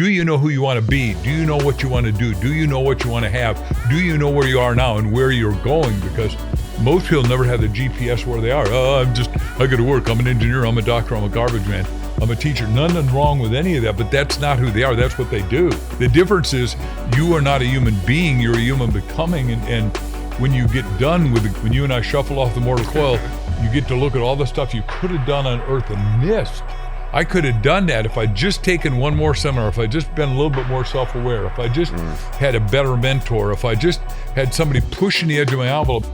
Do you know who you want to be? Do you know what you want to do? Do you know what you want to have? Do you know where you are now and where you're going? Because most people never have the GPS where they are. I go to work. I'm an engineer. I'm a doctor. I'm a garbage man. I'm a teacher. Nothing wrong with any of that, but that's not who they are. That's what they do. The difference is you are not a human being. You're a human becoming. And when you get done with when you and I shuffle off the mortal coil, you get to look at all the stuff you could have done on earth and missed. I could have done that if I'd just taken one more seminar, if I'd just been a little bit more self-aware, if I just had a better mentor, if I just had somebody pushing the edge of my envelope.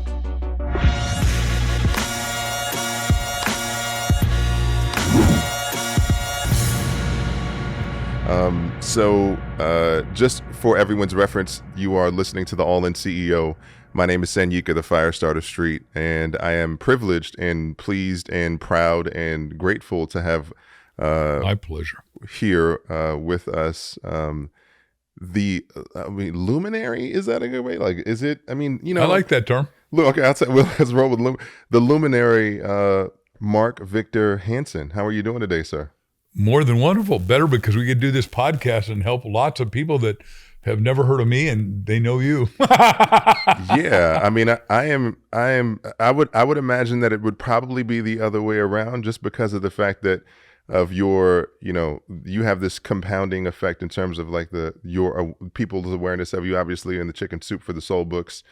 Just for everyone's reference, you are listening to the All-In CEO. My name is Sanyika The Firestarter Street, and I am privileged and pleased and proud and grateful to have my pleasure here with us. Luminary, is that a good way? Like, is it? I mean, I like that term. Look, okay, let's roll with the luminary, Mark Victor Hansen. How are you doing today, sir? More than wonderful. Better because we could do this podcast and help lots of people that have never heard of me and they know you. Yeah, I mean, I would imagine that it would probably be the other way around, just because of the fact that of your, you have this compounding effect in terms of like your people's awareness of you, obviously, in the Chicken Soup for the Soul books.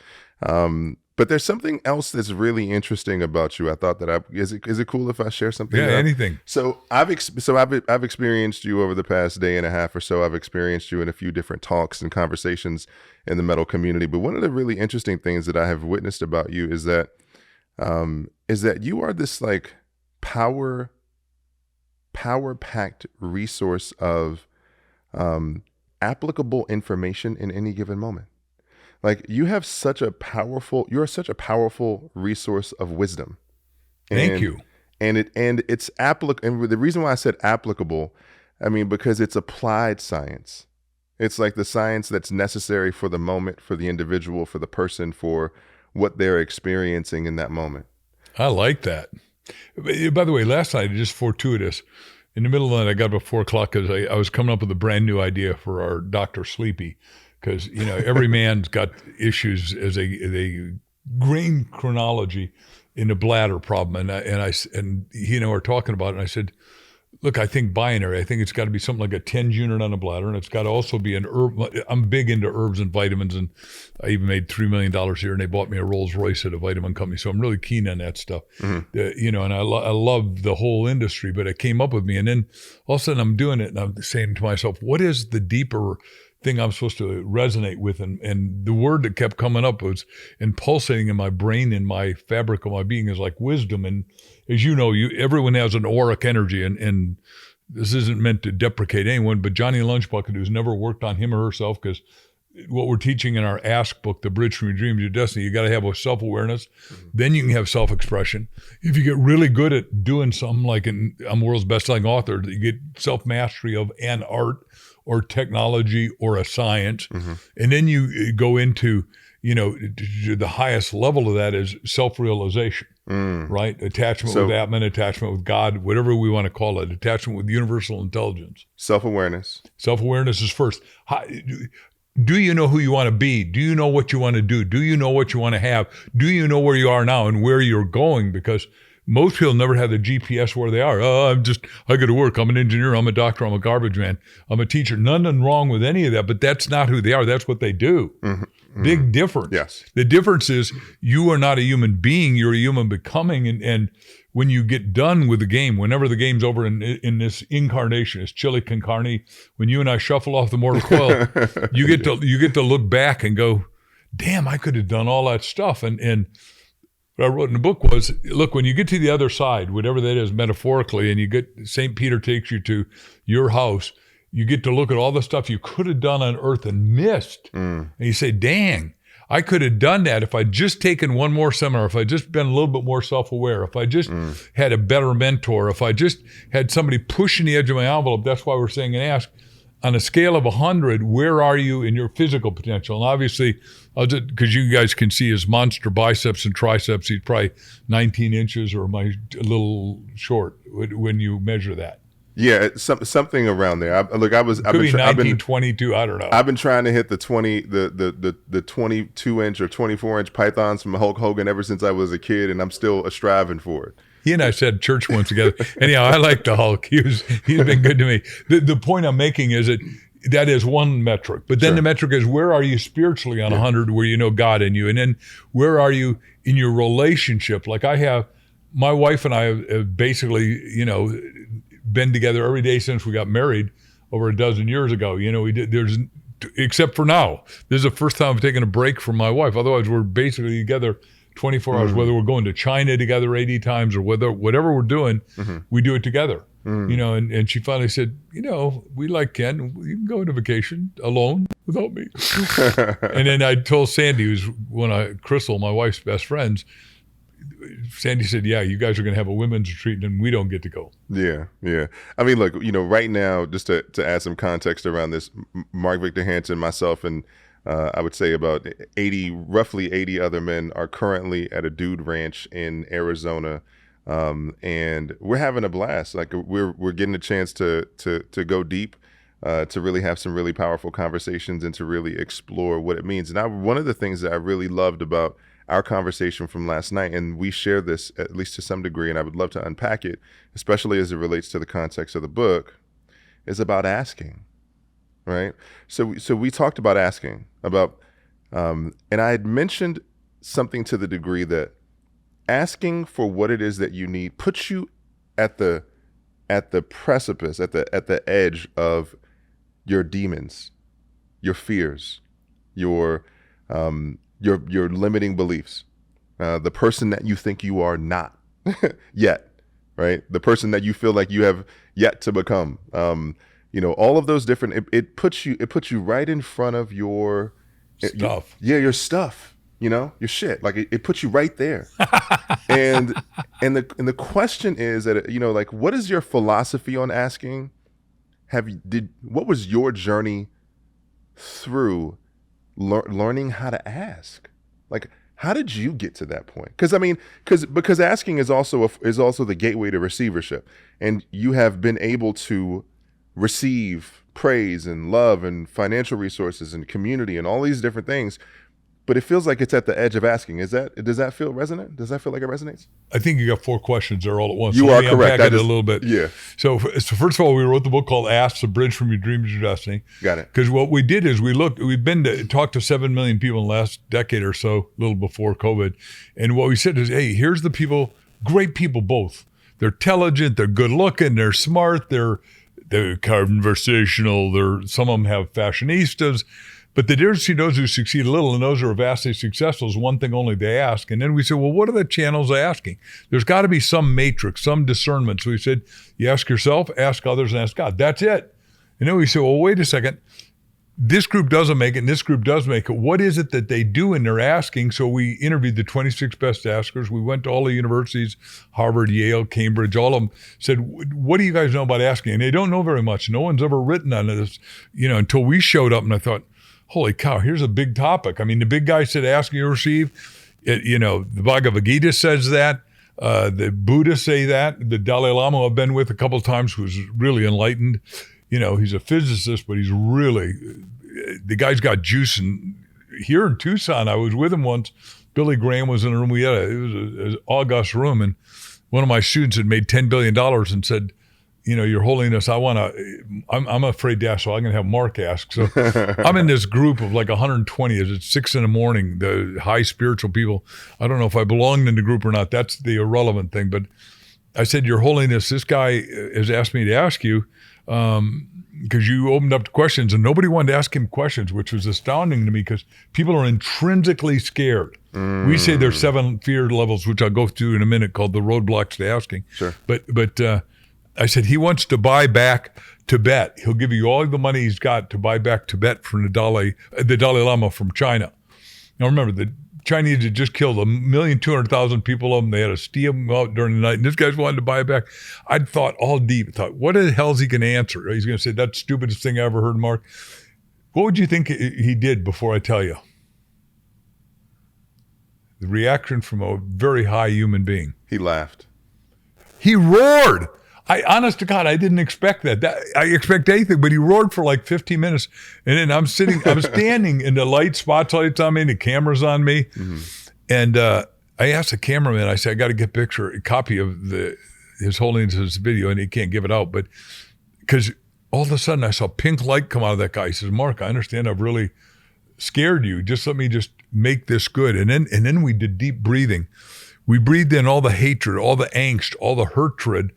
But there's something else that's really interesting about you. I thought that is it cool if I share something? Yeah, anything. So I've experienced you over the past day and a half or so. I've experienced you in a few different talks and conversations in the metal community. But one of the really interesting things that I have witnessed about you is that you are this like power-packed resource of applicable information in any given moment. Like you have you're such a powerful resource of wisdom. Thank you. And it's applicable. And the reason why I said applicable, I mean, because it's applied science. It's like the science that's necessary for the moment, for the individual, for the person, for what they're experiencing in that moment. I like that. By the way, last night, just fortuitous, in the middle of the night, I got up at 4:00 because I was coming up with a brand new idea for our Dr. Sleepy. Because, every man's got issues as a grain chronology in the bladder problem. And he and I were talking about it. And I said, look, I think binary. I think it's got to be something like a 10 unit on the bladder. And it's got to also be an herb. I'm big into herbs and vitamins. And I even made $3 million here. And they bought me a Rolls Royce at a vitamin company. So I'm really keen on that stuff. Mm-hmm. And I love the whole industry. But it came up with me. And then all of a sudden I'm doing it. And I'm saying to myself, what is the deeper thing I'm supposed to resonate with? And the word that kept coming up was, and pulsating in my brain, in my fabric of my being, is like wisdom. And as you know, everyone has an auric energy, and this isn't meant to deprecate anyone, but Johnny Lunchbucket, who's never worked on him or herself, because what we're teaching in our Ask book, The Bridge from Your Dreams to Your Destiny, you got to have a self-awareness. Mm-hmm. Then you can have self-expression. If you get really good at doing something, like I'm world's best-selling author, you get self-mastery of an art or technology or a science. Mm-hmm. And then you go into, the highest level of that is self-realization, right? Attachment with Atman, attachment with God, whatever we want to call it, attachment with universal intelligence. Self-awareness. Self-awareness is first. Do you know who you want to be? Do you know what you want to do? Do you know what you want to have? Do you know where you are now and where you're going? Because most people never have the GPS where they are. I go to work. I'm an engineer. I'm a doctor. I'm a garbage man. I'm a teacher. Nothing wrong with any of that, but that's not who they are. That's what they do. Mm-hmm. Mm-hmm. Big difference. Yes. The difference is you are not a human being. You're a human becoming. And when you get done with the game, whenever the game's over in this incarnation, it's chili con carne, when you and I shuffle off the mortal coil, you get to look back and go, damn, I could have done all that stuff. And what I wrote in the book was, look, when you get to the other side, whatever that is metaphorically, and St. Peter takes you to your house, you get to look at all the stuff you could have done on earth and missed. And you say, dang, I could have done that if I'd just taken one more seminar, if I'd just been a little bit more self-aware, if I just had a better mentor, if I just had somebody pushing the edge of my envelope. That's why we're saying and ask, on a scale of 100, where are you in your physical potential? And obviously, because you guys can see his monster biceps and triceps, he's probably 19 inches or a little short when you measure that. Yeah, something around there. I've Could be 1922. I don't know. I've been trying to hit the 22-inch or 24-inch pythons from Hulk Hogan ever since I was a kid, and I'm still striving for it. He and I said church once together. Anyhow, I like the Hulk. He's been good to me. The point I'm making is that is one metric. But then the metric is, where are you spiritually on 100, where you know God in you? And then where are you in your relationship? Like my wife and I have basically, been together every day since we got married over a dozen years ago. Except for now. This is the first time I've taken a break from my wife. Otherwise, we're basically together 24 hours, whether we're going to China together 80 times or whatever we're doing, we do it together. And she finally said, we like Ken. You can go on a vacation alone without me. And then I told Sandy, who's Crystal, my wife's best friends, Sandy said, yeah, you guys are going to have a women's retreat and we don't get to go. Yeah. I mean, look, right now, just to add some context around this, Mark Victor Hansen, myself, and I would say about roughly 80 other men are currently at a dude ranch in Arizona. And we're having a blast. Like we're getting a chance to go deep, to really have some really powerful conversations and to really explore what it means. And one of the things that I really loved about our conversation from last night, and we share this at least to some degree, and I would love to unpack it, especially as it relates to the context of the book, is about asking, right? So we talked about asking, and I had mentioned something to the degree that asking for what it is that you need puts you at the precipice, at the edge of your demons, your fears, your limiting beliefs, the person that you think you are not yet, right? The person that you feel like you have yet to become. All of those different. It puts you right in front of your stuff. Your stuff. Your shit. Like it puts you right there. and the question is that like, what is your philosophy on asking? What was your journey through learning how to ask? Like, how did you get to that point? Because asking is also the gateway to receivership, and you have been able to receive praise and love and financial resources and community and all these different things. But it feels like it's at the edge of asking. Does that feel resonant? Does that feel like it resonates? I think you got 4 questions there all at once. You are correct. Unpack it a little bit. Yeah. So first of all, we wrote the book called Ask, The Bridge from Your Dreams to Your Destiny. Got it. Because what we did is we've been to talk to 7 million people in the last decade or so, a little before COVID. And what we said is, hey, here's the people, great people both. They're intelligent, they're good looking, they're smart, they're conversational, some of them have fashionistas. But the difference between those who succeed a little and those who are vastly successful is one thing only: they ask. And then we said, well, what are the channels of asking? There's got to be some matrix, some discernment. So we said, you ask yourself, ask others, and ask God. That's it. And then we said, well, wait a second. This group doesn't make it, and this group does make it. What is it that they do in their asking? So we interviewed the 26 best askers. We went to all the universities, Harvard, Yale, Cambridge, all of them, said, what do you guys know about asking? And they don't know very much. No one's ever written on this, until we showed up, and I thought, holy cow, here's a big topic. I mean, the big guy said, ask and you receive. The Bhagavad Gita says that. The Buddhists say that. The Dalai Lama I've been with a couple of times, who's really enlightened. He's a physicist, but he's really, the guy's got juice. And here in Tucson, I was with him once. Billy Graham was in a room. It was an august room. And one of my students had made $10 billion and said, Your Holiness, I'm afraid to ask, so I'm going to have Mark ask. So I'm in this group of like 120. It's 6 a.m, the high spiritual people. I don't know if I belonged in the group or not. That's the irrelevant thing. But I said, Your Holiness, this guy has asked me to ask you, because you opened up to questions and nobody wanted to ask him questions, which was astounding to me because people are intrinsically scared. We say there's 7 fear levels, which I'll go through in a minute, called the roadblocks to asking. Sure. But I said, he wants to buy back Tibet. He'll give you all the money he's got to buy back Tibet from the Dalai Lama from China. Now remember, the Chinese had just killed 1,200,000 people of them. They had to steal them out during the night. And this guy's wanted to buy it back. I'd thought all deep, what the hell is he going to answer? He's going to say, that's the stupidest thing I ever heard, Mark. What would you think he did before I tell you? The reaction from a very high human being. He laughed. He roared. honest to God, I didn't expect that. I expect anything, but he roared for like 15 minutes. And then I'm standing in the light, spotlights on me, and the camera's on me. And I asked the cameraman, I said, I got to get a copy of His Holiness's video, and he can't give it out. But because all of a sudden I saw pink light come out of that guy. He says, Mark, I understand I've really scared you. Just let me just make this good. And then we did deep breathing. We breathed in all the hatred, all the angst, all the hatred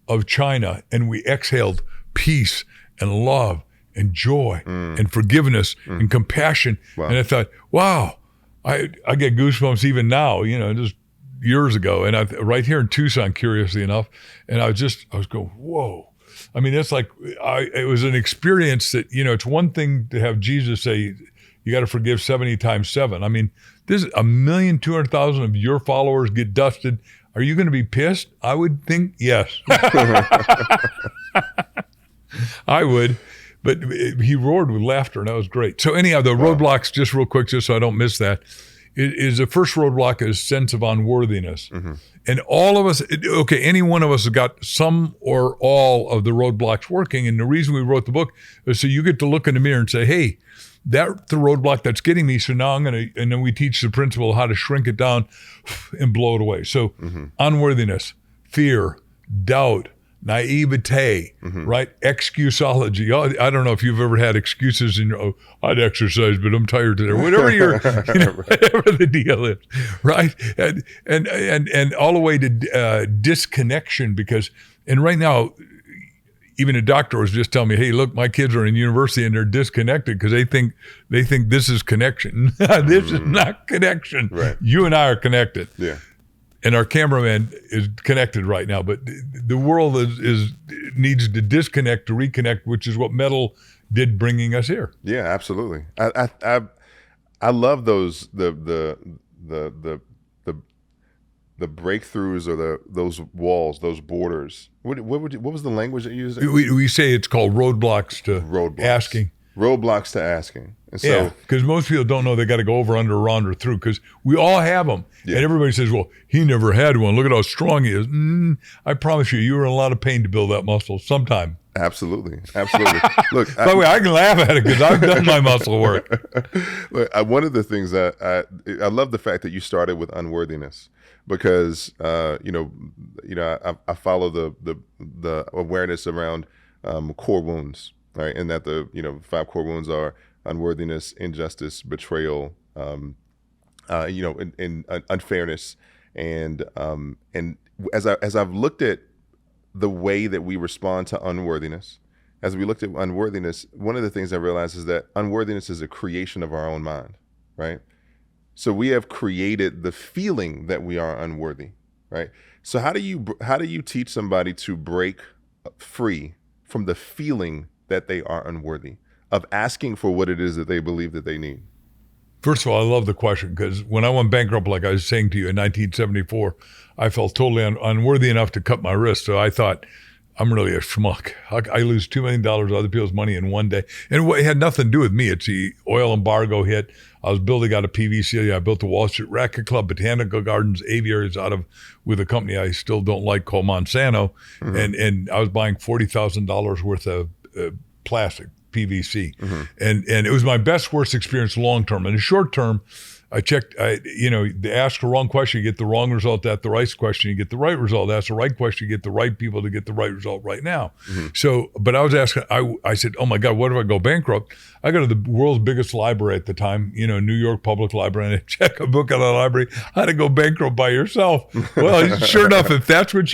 of China, and we exhaled peace and love and joy and forgiveness and compassion. Wow. And I thought, wow, I get goosebumps even now, just years ago. And right here in Tucson, curiously enough, and I was going, whoa. I mean, it's like, it was an experience that, it's one thing to have Jesus say, you got to forgive 70 times 7. I mean, this is 1,200,000 of your followers get dusted. Are you going to be pissed? I would think yes. I would. But he roared with laughter, and that was great. So anyhow, the roadblocks, just real quick, just so I don't miss that, is the first roadblock is sense of unworthiness. And all of us, any one of us has got some or all of the roadblocks working. And the reason we wrote the book is so you get to look in the mirror and say, hey, that's the roadblock that's getting me. So now and then we teach the principle how to shrink it down and blow it away. So unworthiness, fear, doubt, naivete, right? Excuseology. I don't know if you've ever had excuses in your, I'd exercise, but I'm tired today. Whatever whatever the deal is, right? And all the way to disconnection, because, and right now, even a doctor was just telling me, hey, look, my kids are in university and they're disconnected because they think this is connection. This is not connection. Right. You and I are connected. Yeah. And our cameraman is connected right now, but the world needs to disconnect to reconnect, which is what metal did bringing us here. Yeah, absolutely. I love those the breakthroughs or those walls, those borders. What was the language that you used? We say it's called roadblocks to asking. Roadblocks to asking. And so, because most people don't know they got to go over, under, around, or through, because we all have them. Yeah. And everybody says, well, he never had one. Look at how strong he is. I promise you were in a lot of pain to build that muscle sometime. Absolutely. Look, by the way, I can laugh at it because I've done my muscle work. Look, one of the things that I love the fact that you started with unworthiness, because I follow the awareness around core wounds, right? And that the 5 core wounds are unworthiness, injustice, betrayal, and unfairness, and as I've looked at the way that we respond to unworthiness, as we looked at unworthiness, one of the things I realized is that unworthiness is a creation of our own mind, right? So we have created the feeling that we are unworthy, right? So how do you teach somebody to break free from the feeling that they are unworthy, of asking for what it is that they believe that they need? First of all, I love the question, because when I went bankrupt, like I was saying to you, in 1974, I felt totally unworthy enough to cut my wrist. So I thought, I'm really a schmuck. I lose $2 million of other people's money in one day. And it had nothing to do with me. It's the oil embargo hit. I was building out a PVC. I built the Wall Street Racket Club, Botanical Gardens, aviaries with a company I still don't like called Monsanto. And I was buying $40,000 worth of plastic, PVC. And it was my best, worst experience long-term. In the short term, I checked, they ask the wrong question, you get the wrong result. Ask the right question, you get the right result. Ask the right question, you get the right people to get the right result right now. So, but I was asking, I said, oh my God, what if I go bankrupt? I go to the world's biggest library at the time, New York Public Library, and I check a book out of the library, how to go bankrupt by yourself. Well, sure enough, if that's what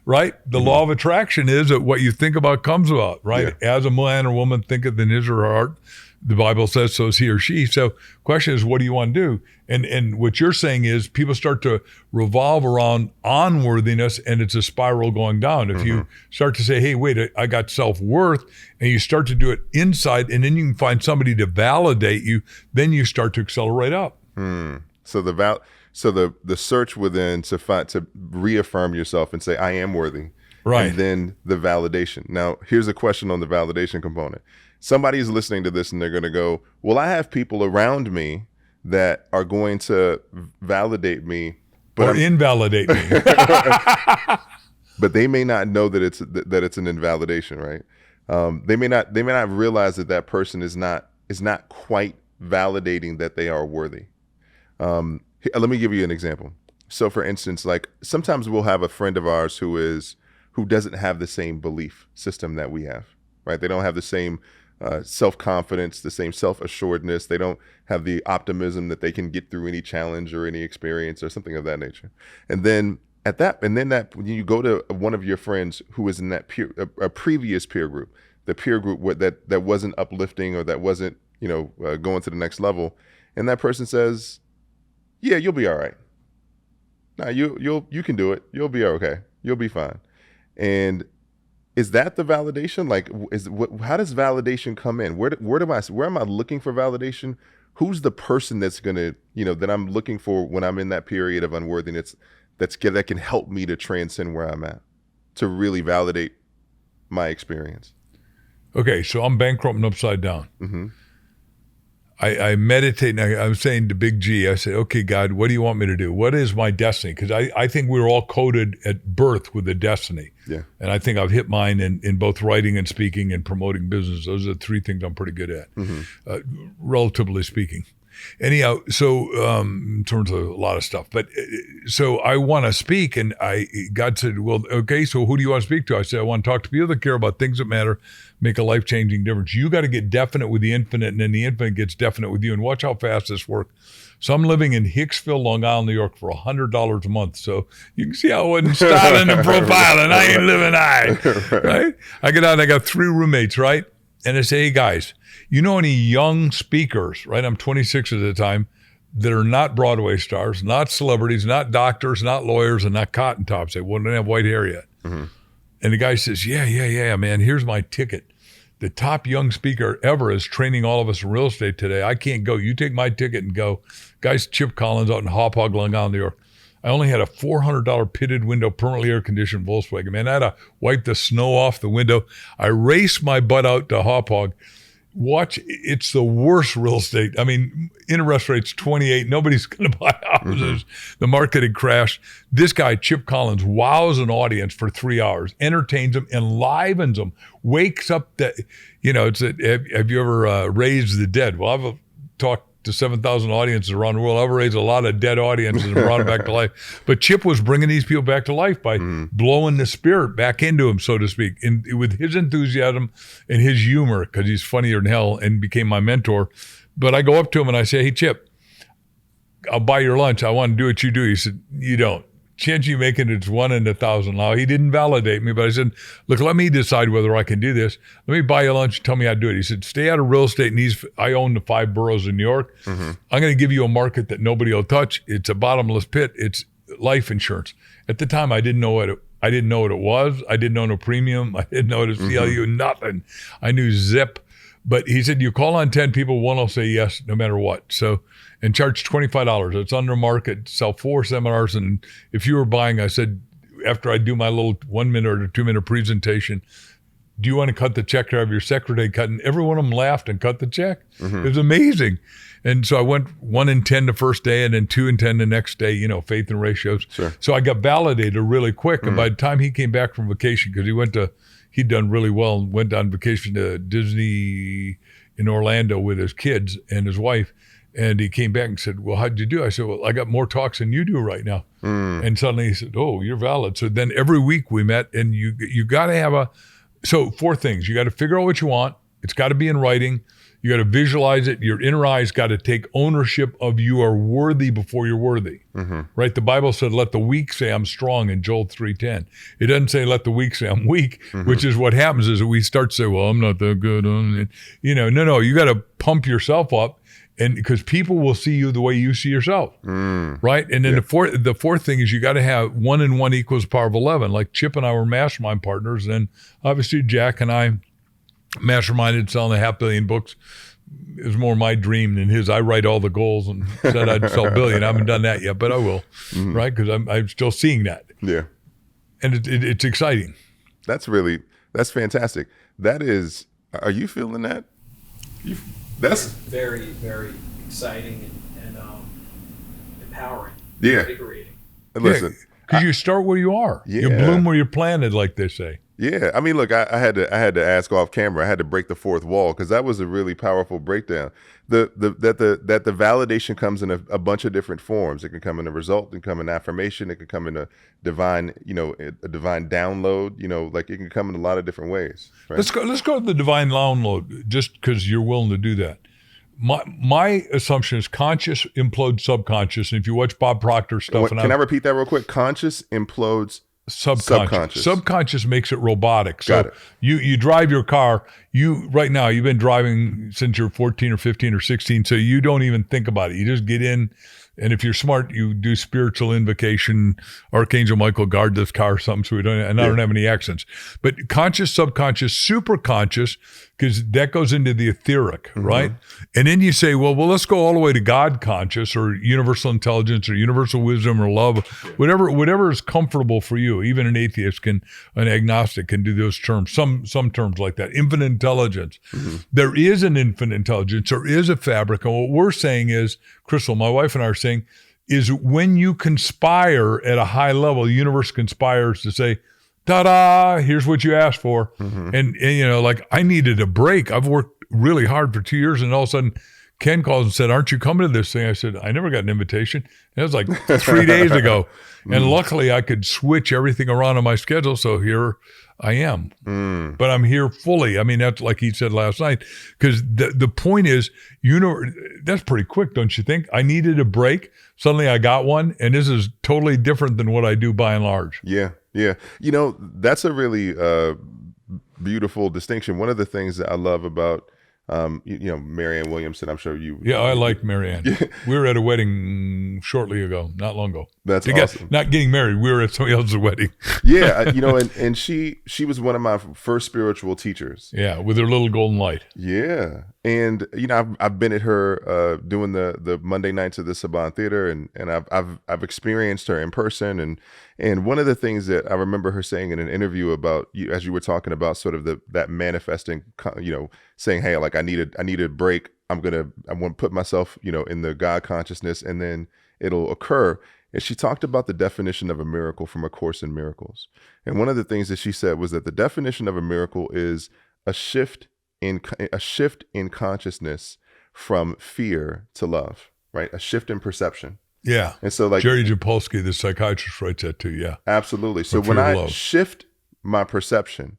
right? The law of attraction is that what you think about comes about, right? Yeah. As a man or woman thinketh in his or her heart, the Bible says so is he or she. So question is, what do you want to do? And what you're saying is people start to revolve around unworthiness, and it's a spiral going down. If you start to say, hey, wait, I got self-worth, and you start to do it inside, and then you can find somebody to validate you, then you start to accelerate up. So the search within to reaffirm yourself and say, I am worthy. Right. And then the validation. Now, here's a question on the validation component. Somebody's listening to this and they're going to go, well, I have people around me that are going to validate me. Or invalidate me. but they may not know that it's an invalidation, right? They may not realize that person is not quite validating that they are worthy. Let me give you an example. So for instance, like sometimes we'll have a friend of ours who doesn't have the same belief system that we have, right? They don't have the same self-confidence, the same self-assuredness. They don't have the optimism that they can get through any challenge or any experience or something of that nature. And then when you go to one of your friends who is in that a previous peer group, the peer group that wasn't uplifting or that wasn't, going to the next level, and that person says, "Yeah, you'll be all right. No, you can do it. You'll be okay. You'll be fine." And is that the validation? Like, how does validation come in? Where am I looking for validation? Who's the person that's gonna, that I'm looking for when I'm in that period of unworthiness that can help me to transcend where I'm at, to really validate my experience? Okay, so I'm bankrupt and upside down. Mm-hmm. I meditate, and I'm saying to Big G, I say, okay, God, what do you want me to do? What is my destiny? Because I think we were all coded at birth with a destiny. Yeah. And I think I've hit mine in both writing and speaking and promoting business. Those are the three things I'm pretty good at, relatively speaking. Anyhow, so in terms of a lot of stuff, but so I want to speak, and God said, well, okay, so who do you want to speak to? I said, I want to talk to people that care about things that matter, make a life-changing difference. You got to get definite with the infinite, and then the infinite gets definite with you. And watch how fast this works. So I'm living in Hicksville, Long Island, New York for $100 a month. So you can see how I wasn't styling the profile, and I ain't living high, right? I get out and I got 3 roommates, right? And I say, hey guys, you know any young speakers, right? I'm 26 at the time, that are not Broadway stars, not celebrities, not doctors, not lawyers, and not cotton tops. They wouldn't have white hair yet. Mm-hmm. And the guy says, yeah, man, here's my ticket. The top young speaker ever is training all of us in real estate today. I can't go. You take my ticket and go. Guy's Chip Collins out in Hauppauge, Long Island, New York. I only had a $400 pitted window, permanently air-conditioned Volkswagen. Man, I had to wipe the snow off the window. I raced my butt out to Hauppauge. Watch, it's the worst real estate. I mean, interest rate's 28. Nobody's going to buy houses. Mm-hmm. The market had crashed. This guy, Chip Collins, wows an audience for 3 hours, entertains them, enlivens them, wakes up have you ever raised the dead? Well, I've talked to 7,000 audiences around the world. I've raised a lot of dead audiences and brought them back to life. But Chip was bringing these people back to life by blowing the spirit back into them, so to speak, with his enthusiasm and his humor, because he's funnier than hell, and became my mentor. But I go up to him and I say, hey, Chip, I'll buy your lunch. I want to do what you do. He said, you don't. Chance you making it's 1 in 1,000. Now, he didn't validate me, but I said, look, let me decide whether I can do this. Let me buy you lunch and tell me how to do it. He said, stay out of real estate. And I own the 5 boroughs in New York. Mm-hmm. I'm going to give you a market that nobody will touch. It's a bottomless pit. It's life insurance. At the time, I didn't know what it was. I didn't know no premium. I didn't know the CLU, nothing. I knew zip. But he said, you call on 10 people, one will say yes, no matter what. So, and charge $25. It's under market, sell 4 seminars. And if you were buying, I said, after I do my little 1 minute or 2 minute presentation, do you want to cut the check or have your secretary cut? And every one of them laughed and cut the check. Mm-hmm. It was amazing. And so I went 1 in 10 the first day and then 2 in 10 the next day, faith and ratios. Sure. So I got validated really quick. Mm-hmm. And by the time he came back from vacation, because he'd done really well and went on vacation to Disney in Orlando with his kids and his wife. And he came back and said, well, how'd you do? I said, well, I got more talks than you do right now. And suddenly he said, oh, you're valid. So then every week we met, and you got to have 4 things. You got to figure out what you want. It's got to be in writing. You got to visualize it. Your inner eye's got to take ownership of you are worthy before you're worthy, right? The Bible said, let the weak say I'm strong in Joel 3:10. It doesn't say let the weak say I'm weak, which is what happens is we start to say, well, I'm not that good. No, you got to pump yourself up. And because people will see you the way you see yourself, right? And then the fourth thing is you got to have 1 and 1 equals power of 11. Like Chip and I were mastermind partners, and obviously Jack and I masterminded selling 500 million books. It was more my dream than his. I write all the goals and said I'd sell 1 billion. I haven't done that yet, but I will, right? Because I'm still seeing that. Yeah, and it's exciting. That's fantastic. Are you feeling that? That's very, very exciting and empowering. Yeah. Invigorating. And listen, Because you start where you are. You Yeah. bloom where you're planted, like they say. Yeah, I mean, look, I had to ask off camera. I had to break the fourth wall because that was a really powerful breakdown. That the validation comes in a bunch of different forms. It can come in a result, it can come in affirmation, it can come in a divine, a divine download. Like it can come in a lot of different ways. Right? Let's go to the divine download, just because you're willing to do that. My assumption is conscious implodes subconscious, and if you watch Bob Proctor's stuff, Can I repeat that real quick? Conscious implodes. Subconscious makes it robotic. So Got it. You drive your car. Right now you've been driving since you're 14 or 15 or 16, so you don't even think about it. You just get in, and if you're smart, you do spiritual invocation. Archangel Michael, guard this car or something, so I don't have any accidents. But conscious, subconscious, super conscious, because that goes into the etheric, right? And then you say, well, let's go all the way to God conscious or universal intelligence or universal wisdom or love, whatever is comfortable for you. Even an atheist an agnostic can do those terms, some terms like that. Infinite intelligence. There is an infinite intelligence. There is a fabric. And what we're saying is, Crystal, my wife and I are saying, is when you conspire at a high level, the universe conspires to say, ta-da, here's what you asked for. And like I needed a break. I've worked really hard for 2 years, and all of a sudden Ken calls and said, aren't you coming to this thing? I said, I never got an invitation. And it was like 3 days ago. And luckily I could switch everything around on my schedule. So here I am. But I'm here fully. I mean, that's like he said last night, because the point is, that's pretty quick, don't you think? I needed a break. Suddenly I got one, and this is totally different than what I do by and large. Yeah. That's a really beautiful distinction. One of the things that I love about Marianne Williamson, I'm sure you. Yeah, I like Marianne. We were at a wedding shortly ago, not long ago. That's awesome. Not getting married. We were at somebody else's wedding. Yeah, and she was one of my first spiritual teachers. Yeah, with her little golden light. Yeah, and I've been at her doing the Monday nights of the Saban Theater, and I've experienced her in person, and one of the things that I remember her saying in an interview about you, as you were talking about sort of that manifesting, saying, hey, like I need a break. I want to put myself, in the God consciousness, and then it'll occur. And she talked about the definition of a miracle from A Course in Miracles. And one of the things that she said was that the definition of a miracle is a shift in consciousness from fear to love, right? A shift in perception. Yeah. And so like Jerry Jampolsky, the psychiatrist, writes that too. Yeah. Absolutely. So when I shift my perception,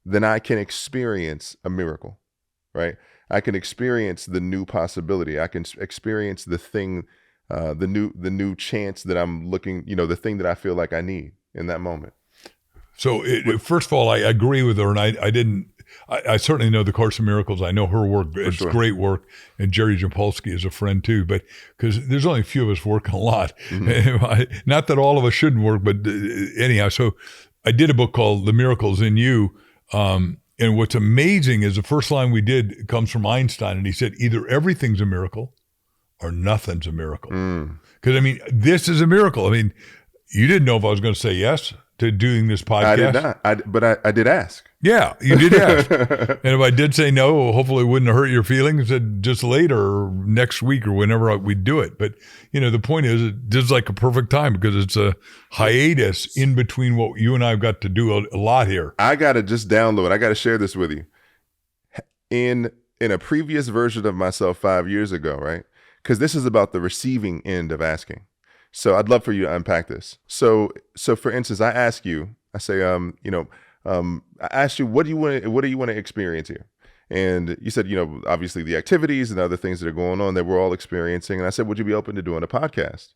then I can experience a miracle, right? I can experience the new possibility. I can experience the thing, the new chance that I'm looking, the thing that I feel like I need in that moment. So first of all, I agree with her, and I certainly know the Course in Miracles. I know her work. It's great work. And Jerry Jampolsky is a friend too, but because there's only a few of us working a lot. Not that all of us shouldn't work, but anyhow, so I did a book called The Miracles in You. And what's amazing is the first line we did comes from Einstein, and he said, either everything's a miracle or nothing's a miracle. Because this is a miracle. You didn't know if I was going to say yes to doing this podcast. I did not, but I did ask. Yeah, you did ask. And if I did say no, hopefully it wouldn't hurt your feelings. Just later, or next week, or whenever we do it. But the point is, this is like a perfect time because it's a hiatus in between what you and I've got to do a lot here. I gotta just download. I gotta share this with you. In a previous version of myself 5 years ago, right? Because this is about the receiving end of asking. So I'd love for you to unpack this. So for instance, I ask you, I say, I asked you, what do you want to experience here? And you said, obviously the activities and other things that are going on that we're all experiencing. And I said, would you be open to doing a podcast?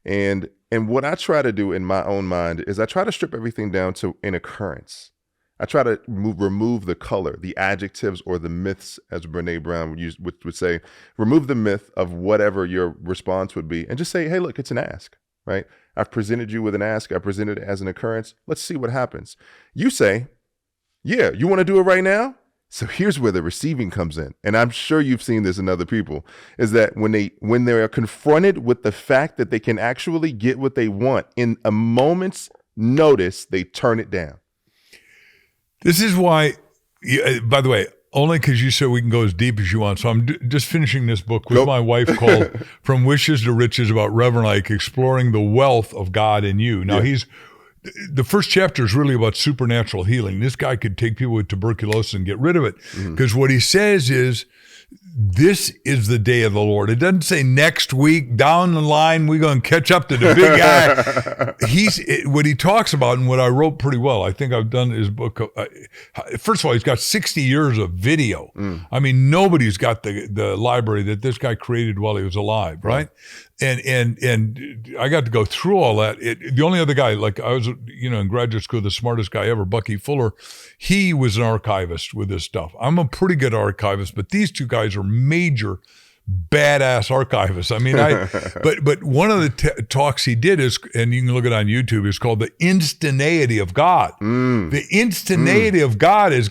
And what I try to do in my own mind is I try to strip everything down to an occurrence. I try to remove the color, the adjectives, or the myths, as Brene Brown would say. Remove the myth of whatever your response would be and just say, hey, look, it's an ask, right? I've presented you with an ask. I presented it as an occurrence. Let's see what happens. You say, yeah, you want to do it right now? So here's where the receiving comes in. And I'm sure you've seen this in other people, is that when they are confronted with the fact that they can actually get what they want in a moment's notice, they turn it down. This is why, by the way, Only because you said we can go as deep as you want. So I'm just finishing this book with my wife called From Wishes to Riches about Reverend Ike, exploring the wealth of God in you. Now the first chapter is really about supernatural healing. This guy could take people with tuberculosis and get rid of it. Because what he says is, this is the day of the Lord. It doesn't say next week down the line we're going to catch up to the big guy. What he talks about, and what I wrote pretty well, I think I've done his book. First of all, he's got 60 years of video. I mean, nobody's got the library that this guy created while he was alive, right? And I got to go through all that. The only other guy, like I was, in graduate school, the smartest guy ever, Bucky Fuller, he was an archivist with this stuff. I'm a pretty good archivist, but these two guys are major badass archivists. I mean, but one of the talks he did is, and you can look it on YouTube, is called the instantaneity of God. The instantaneity of God is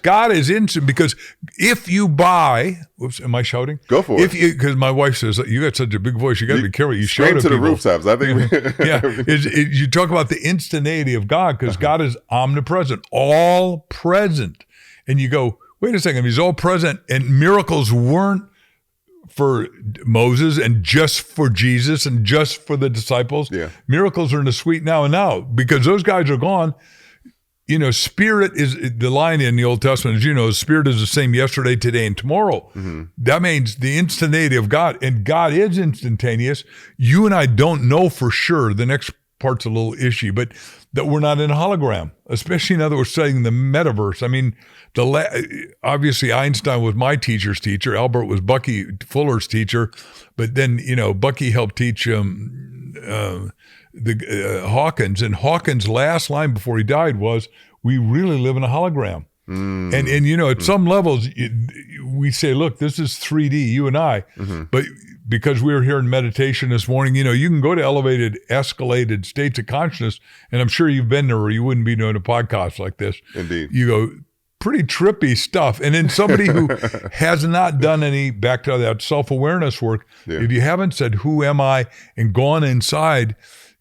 instant, because if you buy, whoops, am I shouting? Go for it. Because my wife says, you got such a big voice, you got to be careful. You shout at to people. the rooftops. I think. You talk about the instantaneity of God, because God is omnipresent, all present. And you go, wait a second, he's all present, and miracles weren't for Moses and just for Jesus and just for the disciples. Miracles are in the sweet now and now, because those guys are gone. Spirit is the line in the Old Testament, as spirit is the same yesterday, today, and tomorrow. That means the instantaneity of God, and God is instantaneous. You and I don't know for sure. The next part's a little ishy, but that we're not in a hologram, especially now that we're studying the metaverse. I mean, obviously Einstein was my teacher's teacher. Albert was Bucky Fuller's teacher, but then, Bucky helped teach Hawkins, and Hawkins' last line before he died was, "We really live in a hologram." And at some levels, we say, look, this is 3D, you and I, but because we were here in meditation this morning, you can go to escalated states of consciousness, and I'm sure you've been there, or you wouldn't be doing a podcast like this. Indeed. You go, pretty trippy stuff. And then somebody who has not done any, back to that self-awareness work, if you haven't said, who am I, and gone inside,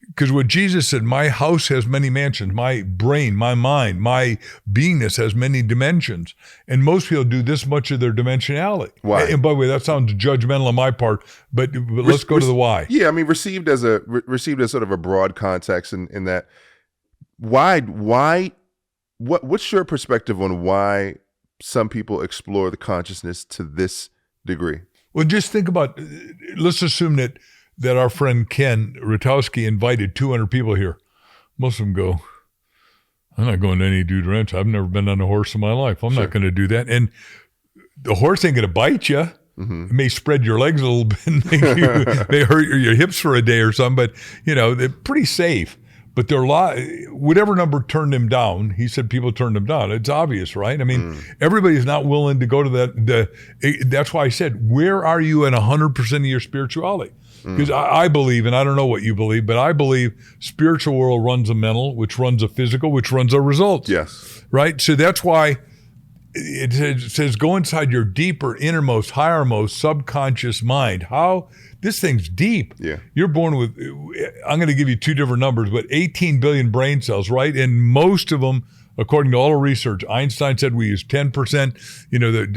because what Jesus said, my house has many mansions, my brain, my mind, my beingness has many dimensions. And most people do this much of their dimensionality. Why? And by the way, that sounds judgmental on my part, but let's go to the why. Yeah, I mean, received as sort of a broad context in that, what's your perspective on why some people explore the consciousness to this degree? Well, just think about, let's assume that our friend Ken Rutowski invited 200 people here. Most of them go, I'm not going to any dude ranch. I've never been on a horse in my life. I'm not going to do that. And the horse ain't going to bite you. It may spread your legs a little bit, may hurt your hips for a day or something, but they're pretty safe. But there are whatever number turned him down, he said people turned him down. It's obvious, right? I mean, everybody's not willing to go to that. That's why I said, where are you at 100% of your spirituality? Because I believe, and I don't know what you believe, but I believe spiritual world runs a mental, which runs a physical, which runs our results. Yes. Right? So that's why it says go inside your deeper, innermost, highermost, subconscious mind. How? This thing's deep. Yeah. You're born with, I'm going to give you two different numbers, but 18 billion brain cells, right? And most of them, according to all the research, Einstein said we use 10%, the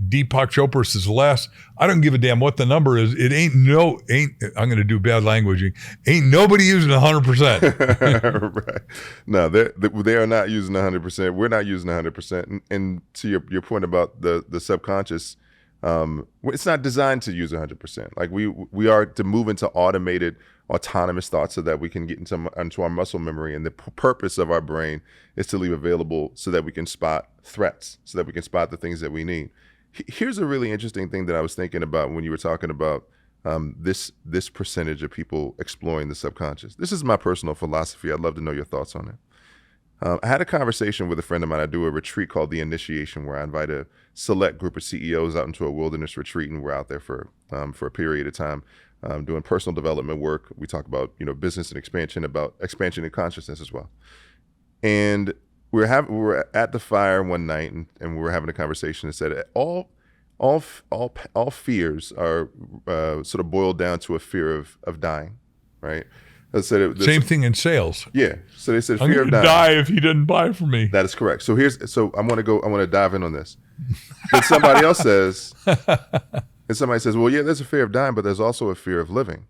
Deepak Chopra says less. I don't give a damn what the number is. It ain't, I'm going to do bad languaging. Ain't nobody using 100%. Right. No, they are not using 100%. We're not using 100%. And to your point about the subconscious, it's not designed to use 100%. Like we are to move into automated, autonomous thoughts so that we can get into our muscle memory. And the purpose of our brain is to leave available so that we can spot threats, so that we can spot the things that we need. Here's a really interesting thing that I was thinking about when you were talking about this percentage of people exploring the subconscious. This is my personal philosophy. I'd love to know your thoughts on it. I had a conversation with a friend of mine. I do a retreat called The Initiation, where I invite a select group of CEOs out into a wilderness retreat, and we're out there for a period of time doing personal development work. We talk about business and expansion, about expansion and consciousness as well. And we were at the fire one night, and we were having a conversation that said all fears are sort of boiled down to a fear of dying, right? Same thing in sales. Yeah. So they said I'm fear going of to dying. die if he didn't buy from me. That is correct. So I want to dive in on this. Then somebody else says, and somebody says, well, yeah, there's a fear of dying, but there's also a fear of living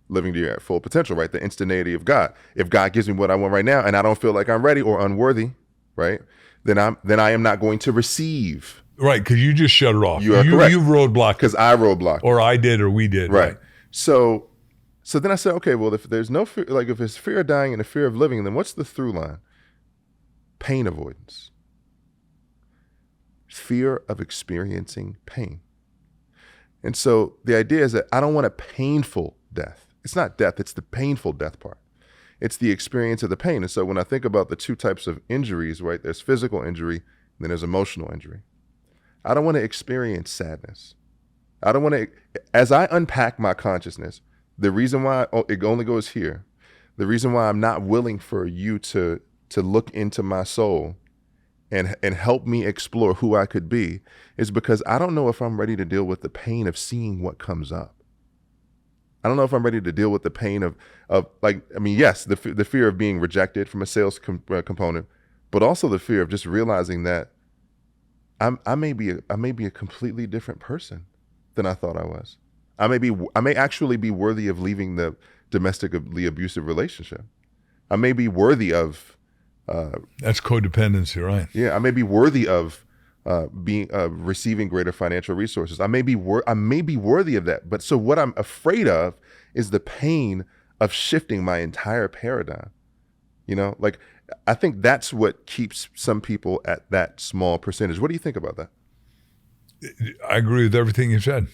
to your full potential, right? The instantaneity of God. If God gives me what I want right now and I don't feel like I'm ready or unworthy, right? Then I am not going to receive. Right, because you just shut it off. You are correct. You roadblocked. Because I roadblocked. Or I did, or we did. Right. So then I said, okay, well, if there's no fear, like if it's fear of dying and a fear of living, then what's the through line? Pain avoidance. Fear of experiencing pain. And so the idea is that I don't want a painful death. It's not death, it's the painful death part. It's the experience of the pain. And so when I think about the two types of injuries, right, there's physical injury, and then there's emotional injury. I don't want to experience sadness. I don't want to, as I unpack my consciousness, the reason why it only goes here, the reason why I'm not willing for you to look into my soul and help me explore who I could be is because I don't know if I'm ready to deal with the pain of seeing what comes up. I don't know if I'm ready to deal with the pain of yes, the fear of being rejected from a sales component, but also the fear of just realizing that I may be a completely different person than I thought I was. I may actually be worthy of leaving the domestically abusive relationship. I may be worthy of that's codependency, right? Yeah, I may be worthy of receiving greater financial resources. I may be worthy of that. But so what I'm afraid of is the pain of shifting my entire paradigm. Like I think that's what keeps some people at that small percentage. What do you think about that? I agree with everything you said.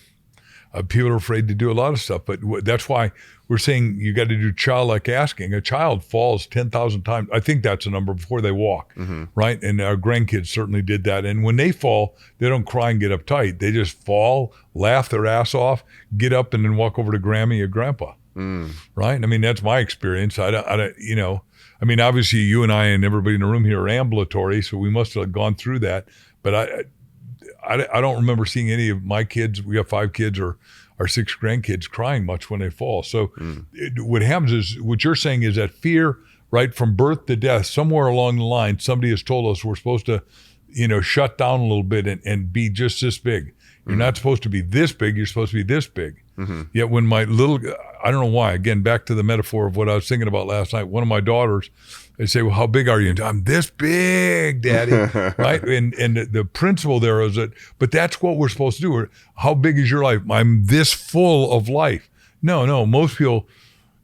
People are afraid to do a lot of stuff, but that's why we're saying you got to do childlike asking. A child falls 10,000 times. I think that's a number before they walk, right? And our grandkids certainly did that. And when they fall, they don't cry and get uptight. They just fall, laugh their ass off, get up, and then walk over to Grammy or Grandpa, right? I mean, that's my experience. Obviously you and I and everybody in the room here are ambulatory, so we must have gone through that. But I don't remember seeing any of my kids. We have 5 kids or our 6 grandkids crying much when they fall. So what happens is, what you're saying is that fear, right, from birth to death, somewhere along the line, somebody has told us we're supposed to, shut down a little bit and be just this big. You're not supposed to be this big. You're supposed to be this big. Yet when my little, I don't know why, again, back to the metaphor of what I was thinking about last night, one of my daughters, they say, well, how big are you? And I'm this big, Daddy, right? And the principle there is that, but that's what we're supposed to do. How big is your life? I'm this full of life. No, most people,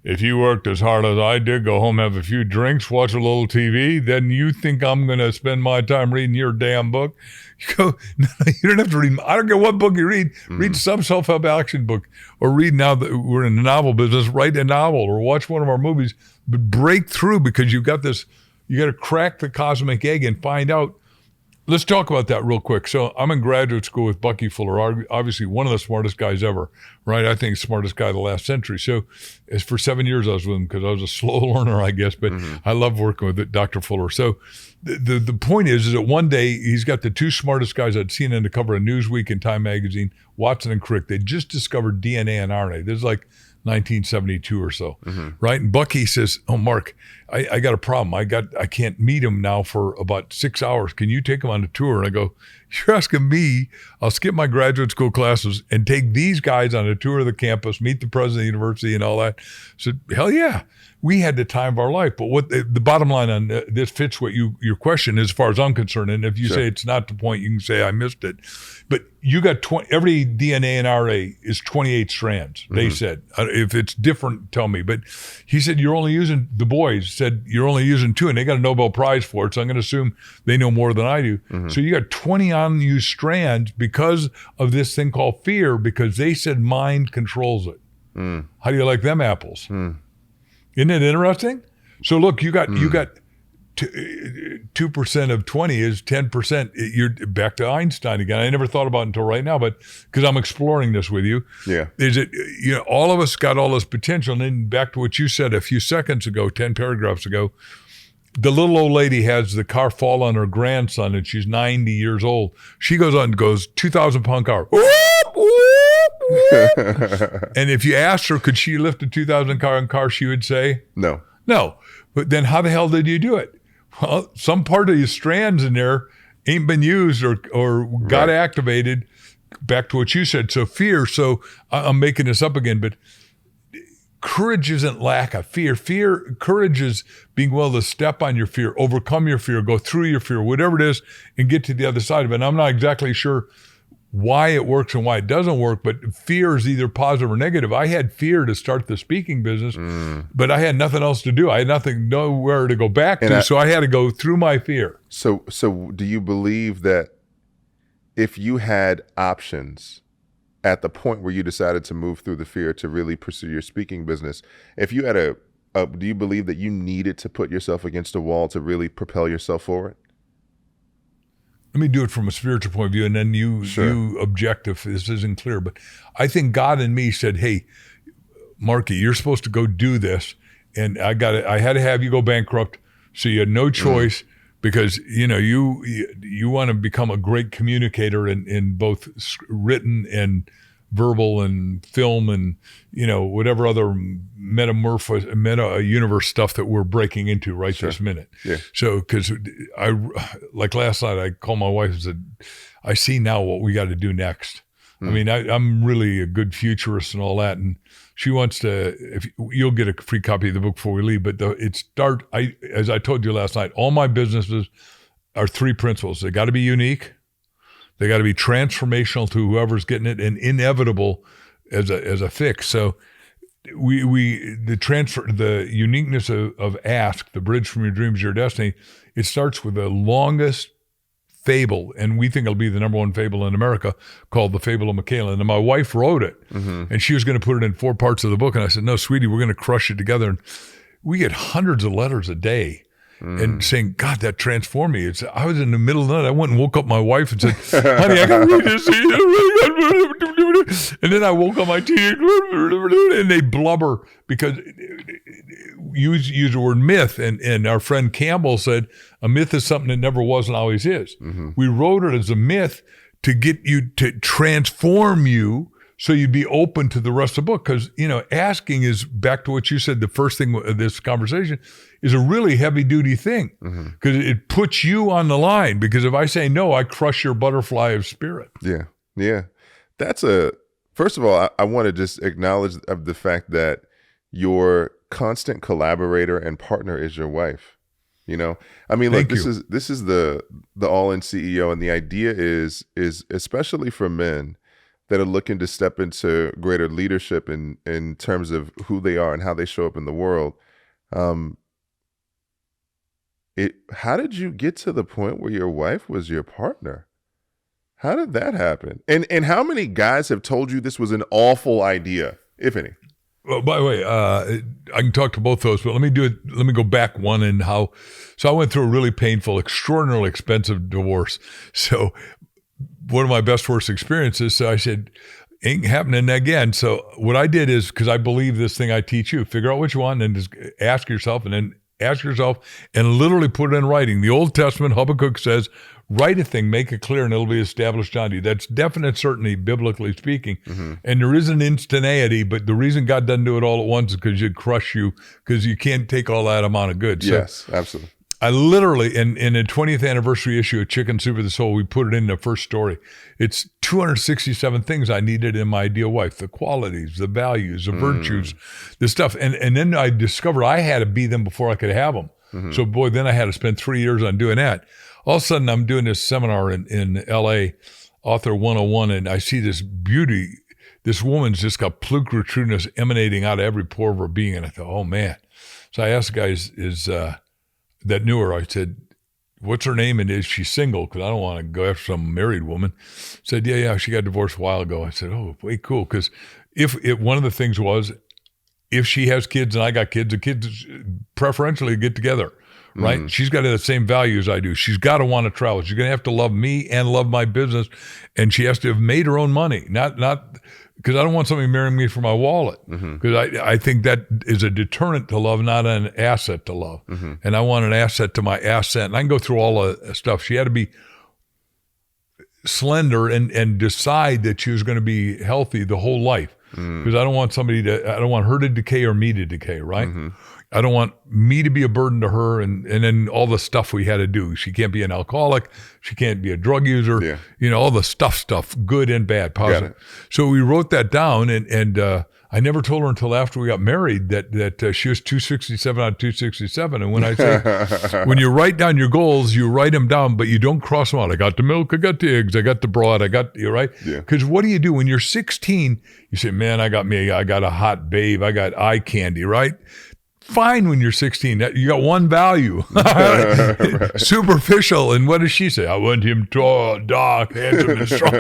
if you worked as hard as I did, go home, have a few drinks, watch a little TV, then you think I'm going to spend my time reading your damn book? You go, no, you don't have to read. I don't care what book you read. Read some self-help action book, or read, now that we're in the novel business, write a novel or watch one of our movies, but break through, because you've got this, you got to crack the cosmic egg and find out. Let's talk about that real quick. So I'm in graduate school with Bucky Fuller, obviously one of the smartest guys ever, right? I think smartest guy of the last century. So as for 7 years I was with him, because I was a slow learner, I guess, but I love working with Dr. Fuller. So the point is that one day he's got the 2 smartest guys I'd seen on the cover of Newsweek and Time Magazine, Watson and Crick. They just discovered DNA and RNA. This is like 1972 or so, right? And Bucky says, oh, Mark, I got a problem. I can't meet him now for about 6 hours. Can you take him on a tour? And I go, you're asking me? I'll skip my graduate school classes and take these guys on a tour of the campus, meet the president of the university and all that. So hell yeah. We had the time of our life. But what the bottom line on this fits what your question is, as far as I'm concerned. And if you say it's not the point, you can say I missed it. But you got every DNA and RNA is 28 strands. They said, if it's different, tell me. But he said, the boys said, you're only using 2, and they got a Nobel Prize for it. So I'm going to assume they know more than I do. So you got 20 unused strands because of this thing called fear, because they said mind controls it. How do you like them apples? Isn't it interesting? So look, you got 2% of 20 is 10%. You're back to Einstein again. I never thought about it until right now, but because I'm exploring this with you. Yeah. Is it, all of us got all this potential. And then back to what you said a few seconds ago, 10 paragraphs ago, the little old lady has the car fall on her grandson, and she's 90 years old. She goes on and goes 2,000 pound car. Whoop, whoop, And if you asked her, could she lift a 2,000 pound car, she would say, No. no. But then how the hell did you do it? Well, some part of your strands in there ain't been used or got activated. Back to what you said. So fear. So I'm making this up again, but courage isn't lack of fear. Courage is being willing to step on your fear, overcome your fear, go through your fear, whatever it is, and get to the other side of it. And I'm not exactly sure why it works and why it doesn't work, but fear is either positive or negative. I had fear to start the speaking business, but I had nothing else to do. I had nowhere to go back to, so I had to go through my fear. So do you believe that if you had options at the point where you decided to move through the fear to really pursue your speaking business, if you had do you believe that you needed to put yourself against a wall to really propel yourself forward? Let me do it from a spiritual point of view, and then you object if this isn't clear. But I think God in me said, hey, Marky, you're supposed to go do this. And I had to have you go bankrupt. So you had no choice because, you want to become a great communicator in both written and verbal and film and, whatever other meta universe stuff that we're breaking into this minute. Yeah. So, because like last night, I called my wife and said, I see now what we got to do next. I mean, I'm really a good futurist and all that. And she wants to, if you'll get a free copy of the book before we leave, but as I told you last night, all my businesses are three principles. They got to be unique. They got to be transformational to whoever's getting it, and inevitable as a fix. So the uniqueness of ask, the bridge from your dreams to your destiny, it starts with the longest fable, and we think it'll be the number one fable in America, called The Fable of Michaela. And my wife wrote it, and she was going to put it in 4 parts of the book. And I said, no, sweetie, we're going to crush it together. And we get hundreds of letters a day. And saying, God, that transformed me. I was in the middle of the night. I went and woke up my wife and said, honey, I got to read this. And then I woke up my teen, and they blubber because use the word myth. And our friend Campbell said, a myth is something that never was and always is. We wrote it as a myth to get you to transform you, so you'd be open to the rest of the book. Because, asking is, back to what you said, the first thing of this conversation, is a really heavy duty thing. Because it puts you on the line. Because if I say no, I crush your butterfly of spirit. Yeah. Yeah. First of all, I want to just acknowledge the fact that your constant collaborator and partner is your wife. I mean, like, this is the all-in CEO. And the idea is especially for men that are looking to step into greater leadership in terms of who they are and how they show up in the world. How did you get to the point where your wife was your partner? How did that happen? And how many guys have told you this was an awful idea, if any? Well, by the way, I can talk to both those, but let me go back one and how. So I went through a really painful, extraordinarily expensive divorce. So one of my best worst experiences. So I said, ain't happening again. So what I did is, because I believe this thing I teach you, figure out what you want and just ask yourself, and then ask yourself and literally put it in writing. The Old Testament, Habakkuk says, write a thing, make it clear, and it'll be established on you. That's definite certainty, biblically speaking. And there is an instantaneity, but the reason God doesn't do it all at once is because you'd crush you, because you can't take all that amount of good. Yes, absolutely. I literally, in the 20th anniversary issue of Chicken Soup for the Soul, we put it in the first story. It's 267 things I needed in my ideal wife: the qualities, the values, the virtues, the stuff. And then I discovered I had to be them before I could have them. So boy, then I had to spend 3 years on doing that. All of a sudden, I'm doing this seminar in LA, Author 101, and I see this beauty. This woman's just got pulchritudinous emanating out of every pore of her being. And I thought, oh man. So I asked the guys, that knew her, I said, what's her name and is she single? Because I don't want to go after some married woman. Said, yeah, she got divorced a while ago. I said, oh, way cool. Because one of the things was, if she has kids and I got kids, the kids preferentially get together, right? She's got the same values I do. She's got to want to travel. She's going to have to love me and love my business. And she has to have made her own money, not because I don't want somebody marrying me for my wallet, because I think that is a deterrent to love, not an asset to love. And I want an asset to my asset. And I can go through all the stuff. She had to be slender and decide that she was going to be healthy the whole life. Because I don't want her to decay or me to decay, right? I don't want me to be a burden to her and then all the stuff we had to do. She can't be an alcoholic. She can't be a drug user. Yeah. All the stuff, good and bad, positive. So we wrote that down and I never told her until after we got married that she was 267 out of 267. And when I say, when you write down your goals, you write them down, but you don't cross them out. I got the milk, I got the eggs, I got the broad, right? Because what do you do when you're 16? You say, man, I got a hot babe, I got eye candy, right? Fine when you're 16. You got one value. Superficial. And what does she say? I want him tall, dark, handsome, and strong.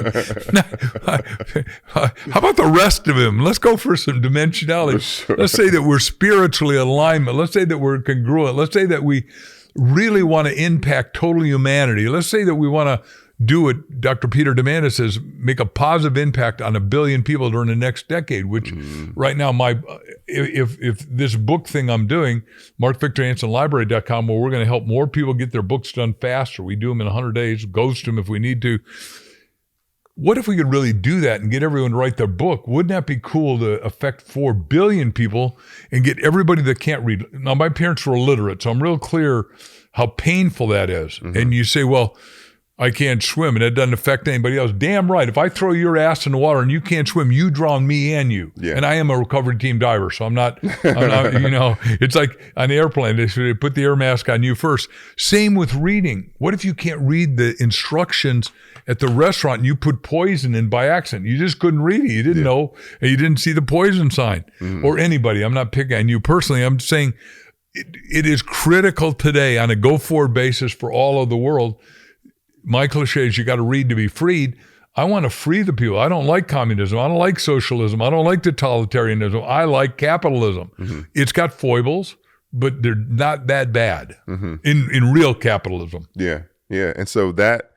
How about the rest of him? Let's go for some dimensionality. Sure. Let's say that we're spiritually alignment. Let's say that we're congruent. Let's say that we really want to impact total humanity. Let's say that we want to do what Dr. Peter Diamandis says, make a positive impact on 1 billion people during the next decade, which right now, if this book thing I'm doing, MarkVictorHansenLibrary.com, where we're going to help more people get their books done faster. We do them in 100 days, ghost them if we need to. What if we could really do that and get everyone to write their book? Wouldn't that be cool to affect 4 billion people and get everybody that can't read? Now, my parents were illiterate, so I'm real clear how painful that is. And you say, well, I can't swim and it doesn't affect anybody else. Damn right. If I throw your ass in the water and you can't swim, you drown me and you. Yeah. And I am a recovered team diver, so I'm not it's like on the airplane, they should put the air mask on you first. Same with reading. What if you can't read the instructions at the restaurant and you put poison in by accident? You just couldn't read it. You didn't know, and you didn't see the poison sign. Or anybody. I'm not picking on you personally. I'm saying it is critical today on a go-forward basis for all of the world. My cliche is you got to read to be freed. I want to free the people. I don't like communism. I don't like socialism. I don't like totalitarianism. I like capitalism. It's got foibles, but they're not that bad in real capitalism. Yeah. And so that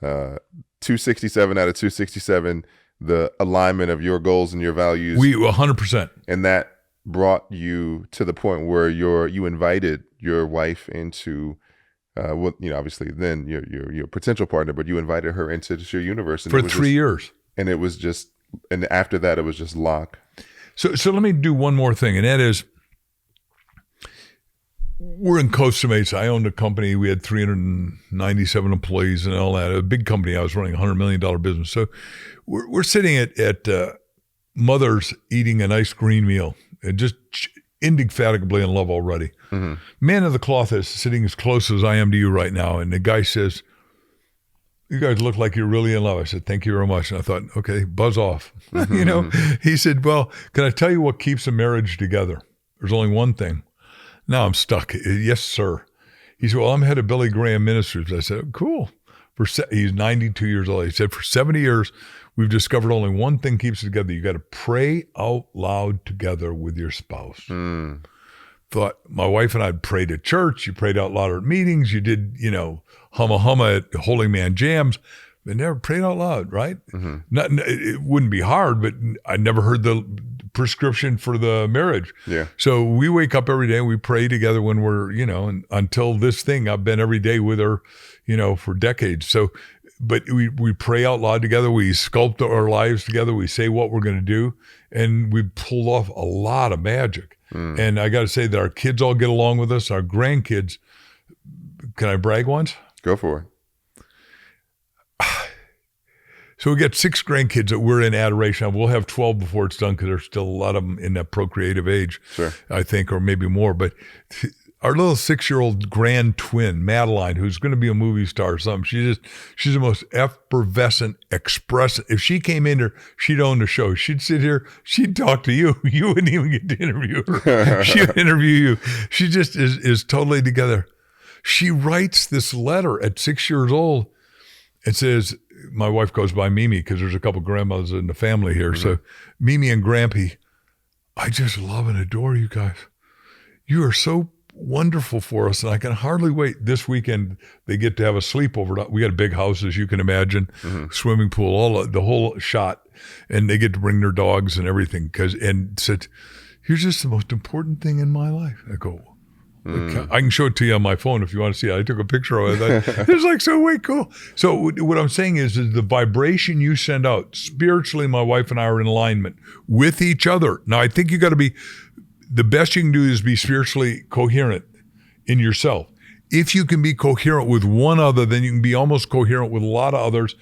267 out of 267, the alignment of your goals and your values. 100%. And that brought you to the point where you invited your wife into obviously then your potential partner, but you invited her into your universe. And for 3 years. And it was just, and after that, it was just lock. So let me do one more thing, and that is, we're in Costa Mesa. I owned a company. We had 397 employees and all that. A big company. I was running a $100 million business. So we're sitting at Mother's eating a nice green meal and just indefatigably in love already. Man of the cloth is sitting as close as I am to you right now. And the guy says, you guys look like you're really in love. I said, thank you very much. And I thought, okay, buzz off. He said, well, can I tell you what keeps a marriage together? There's only one thing. Now I'm stuck. Yes, sir. He said, well, I'm head of Billy Graham Ministries. I said, cool. He's 92 years old. He said, for 70 years, we've discovered only one thing keeps it together. You got to pray out loud together with your spouse. Thought my wife and I'd prayed at church. You prayed out loud at meetings. You did, humma at Holy Man Jams, but never prayed out loud, right? It wouldn't be hard, but I never heard the prescription for the marriage. Yeah. So we wake up every day and we pray together when we're, and until this thing, I've been every day with her, for decades. So, but we pray out loud together. We sculpt our lives together. We say what we're going to do. And we pulled off a lot of magic. And I got to say that our kids all get along with us. Our grandkids, can I brag once? Go for it. So we got 6 grandkids that we're in adoration of. We'll have 12 before it's done because there's still a lot of them in that procreative age, sure. I think, or maybe more. But our little 6-year-old grand twin, Madeline, who's going to be a movie star or something, she's the most effervescent, expressive. If she came in here, she'd own the show. She'd sit here, she'd talk to you. You wouldn't even get to interview her. She would interview you. She just is totally together. She writes this letter at 6 years old. It says, my wife goes by Mimi because there's a couple grandmothers in the family here. So Mimi and Grampy, I just love and adore you guys. You are so wonderful for us, and I can hardly wait. This weekend they get to have a sleepover. We got a big house, as you can imagine, swimming pool, the whole shot, and they get to bring their dogs and everything. And said, "You're just the most important thing in my life." I go, I can show it to you on my phone if you want to see it. I took a picture of it. It's like so way cool. So what I'm saying is the vibration you send out, spiritually, my wife and I are in alignment with each other. Now, I think you got to be, the best you can do is be spiritually coherent in yourself. If you can be coherent with one other, then you can be almost coherent with a lot of others.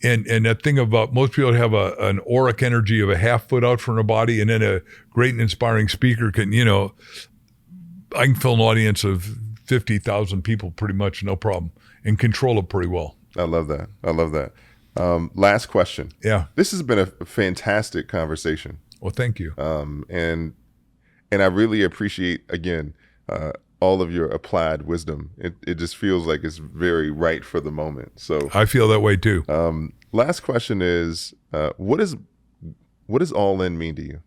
And that thing about most people have an auric energy of a half foot out from their body, and then a great and inspiring speaker can, I can fill an audience of 50,000 people pretty much, no problem, and control it pretty well. I love that. Last question. Yeah. This has been a fantastic conversation. Well, thank you. And I really appreciate, again, all of your applied wisdom. It just feels like it's very right for the moment. So I feel that way too. Last question is, what does all in mean to you?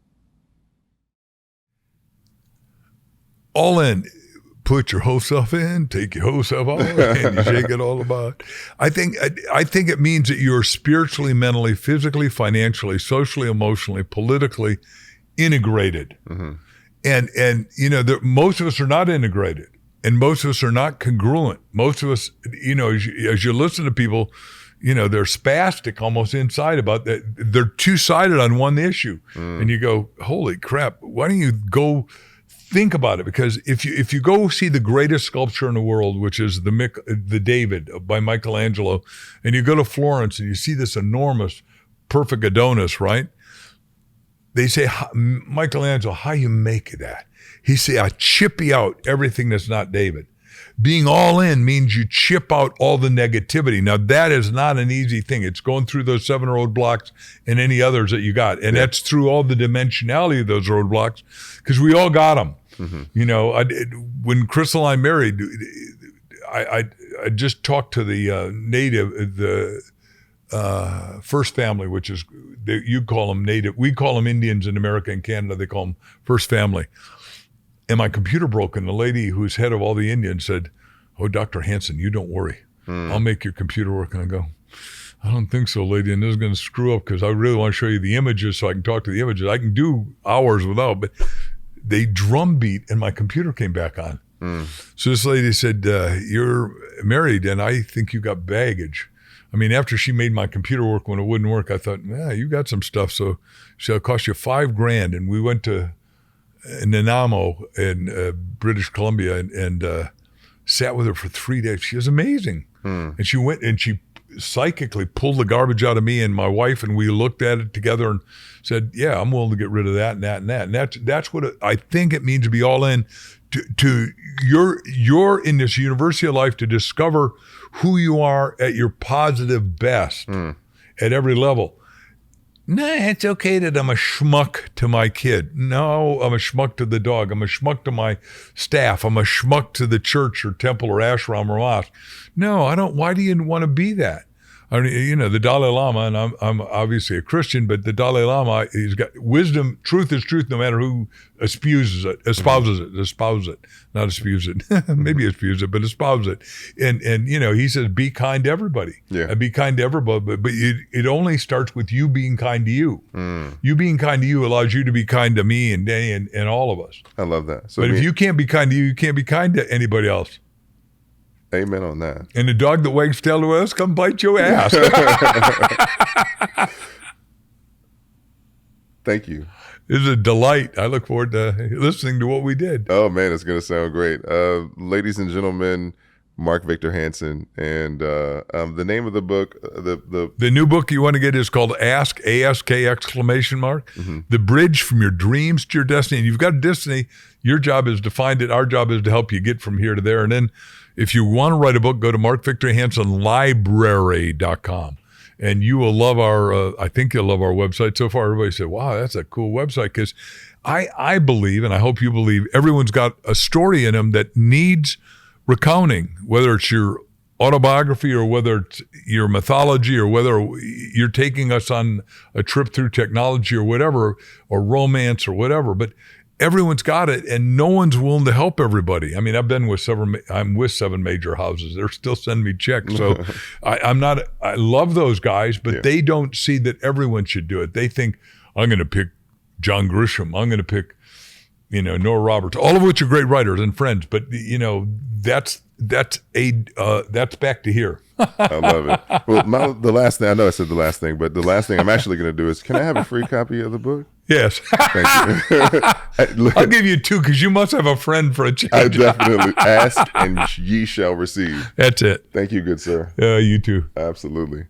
All in, put your whole self in, take your whole self out, and you shake it all about. I think it means that you're spiritually, mentally, physically, financially, socially, emotionally, politically integrated. Mm-hmm. And most of us are not integrated, and most of us are not congruent. Most of us, as you listen to people, they're spastic almost inside about that. They're two-sided on one issue. And you go, holy crap, why don't you go think about it? Because if you go see the greatest sculpture in the world, which is the David by Michelangelo, and you go to Florence and you see this enormous, perfect Adonis, right? They say, Michelangelo, how you make that? He say, I chip you out everything that's not David. Being all in means you chip out all the negativity. Now, that is not an easy thing. It's going through those 7 roadblocks and any others that you got. And that's through all the dimensionality of those roadblocks, because we all got them. Mm-hmm. When Crystal and I married, I just talked to the native, first family, which is, you call them native. We call them Indians in America and Canada. They call them first family. And my computer broke, and the lady who's head of all the Indians said, oh, Dr. Hansen, you don't worry. I'll make your computer work. And I go, I don't think so, lady. And this is going to screw up, because I really want to show you the images so I can talk to the images. I can do hours without, but they drum beat and my computer came back on. So this lady said, you're married and I think you got baggage. I mean, after she made my computer work when it wouldn't work, I thought, you got some stuff. So she said, it'll cost you $5,000. And we went to Nanaimo in British Columbia and sat with her for 3 days. She was amazing. And she went and she psychically pulled the garbage out of me and my wife, and we looked at it together and said, yeah, I'm willing to get rid of that and that and that. And that's what I think it means to be all in. To you're in this university of life to discover who you are at your positive best at every level. Nah, it's okay that I'm a schmuck to my kid. No, I'm a schmuck to the dog. I'm a schmuck to my staff. I'm a schmuck to the church or temple or ashram or mosque. No, I don't. Why do you want to be that? I mean, the Dalai Lama, and I'm obviously a Christian, but the Dalai Lama, he's got wisdom. Truth is truth, no matter who espouses it, not espouse it. Maybe espouse it, but espouse it. And he says, be kind to everybody. Yeah. Be kind to everybody, but it only starts with you being kind to you. You being kind to you allows you to be kind to me and Danny and all of us. I love that. So but if you can't be kind to you can't be kind to anybody else. Amen on that. And the dog that wags tail to us, come bite your ass. Thank you. It was a delight. I look forward to listening to what we did. Oh, man, it's going to sound great. Ladies and gentlemen, Mark Victor Hansen. And the name of the book, the new book you want to get is called Ask, A-S-K exclamation mark. Mm-hmm. The Bridge from Your Dreams to Your Destiny. And you've got a destiny. Your job is to find it. Our job is to help you get from here to there. And then if you want to write a book, go to markvictorhansenlibrary.com. And you will love I think you'll love our website. So far, everybody said, wow, that's a cool website. Because I believe, and I hope you believe, everyone's got a story in them that needs recounting, whether it's your autobiography or whether it's your mythology or whether you're taking us on a trip through technology or whatever, or romance or whatever. But everyone's got it, and no one's willing to help everybody. I mean, I'm with 7 major houses. They're still sending me checks. So I love those guys, but they don't see that everyone should do it. They think, I'm going to pick John Grisham. I'm going to pick Nora Roberts, all of which are great writers and friends. But that's back to here. I love it. Well, the last thing, I know I said the last thing, but the last thing I'm actually going to do is, can I have a free copy of the book? Yes. Thank you. I'll give you 2 because you must have a friend for a change. I definitely ask and ye shall receive. That's it. Thank you, good sir. You too. Absolutely.